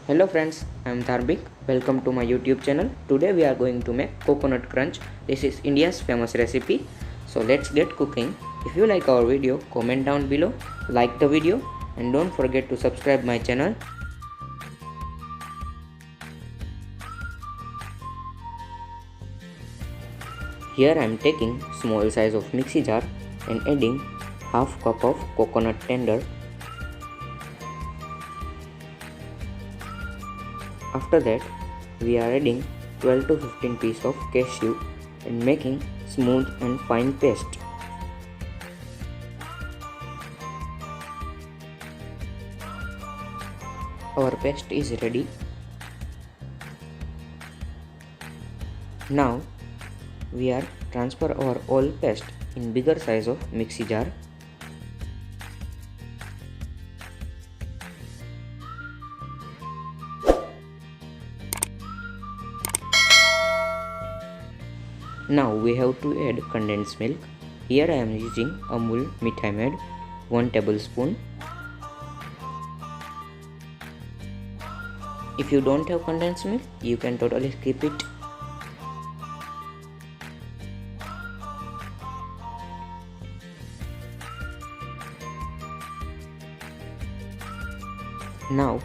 Hello friends, I am Dharmik. Welcome to my YouTube channel. Today we are going to make coconut crunch. This is India's famous recipe. So let's get cooking. If you like our video, comment down below, like the video and don't forget to subscribe my channel. Here I am taking small size of mixie jar and adding half cup of coconut tender. After that, we are adding 12 to 15 pieces of cashew and making smooth and fine paste. Our paste is ready. Now, we are transfer our all paste in bigger size of mixie jar. Now we have to add condensed milk. Here I am using Amul mithai made 1 tablespoon. If you don't have condensed milk, you can totally skip it. Now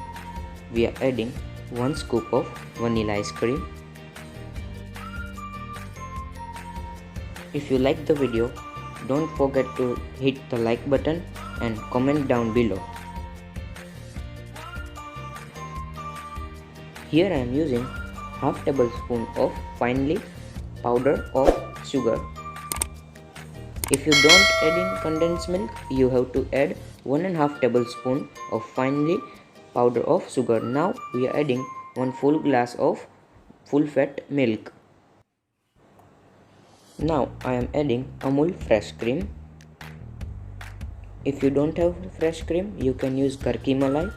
we are adding 1 scoop of vanilla ice cream. If you like the video, don't forget to hit the like button and comment down below. Here I am using half tablespoon of finely powder of sugar. If you don't add in condensed milk, you have to add 1.5 tablespoon of finely powder of sugar. Now we are adding 1 full glass of full fat milk. Now I am adding Amul fresh cream. If you don't have fresh cream, you can use ghar ki malai.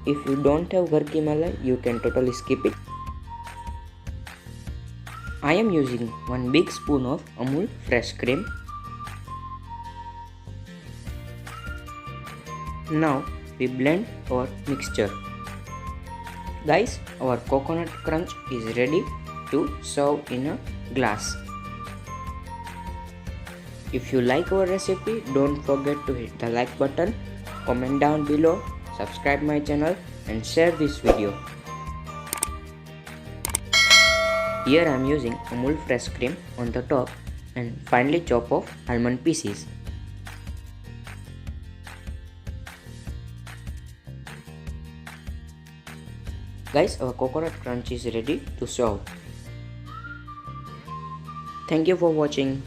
If you don't have ghar ki malai, you can totally skip it. I am using 1 big spoon of Amul fresh cream. Now we blend our mixture. Guys, our coconut crunch is ready to serve in a glass. If you like our recipe, don't forget to hit the like button, comment down below, subscribe my channel and share this video. Here I am using Amul fresh cream on the top and finely chop of almond pieces. Guys, our coconut crunch is ready to serve. Thank you for watching.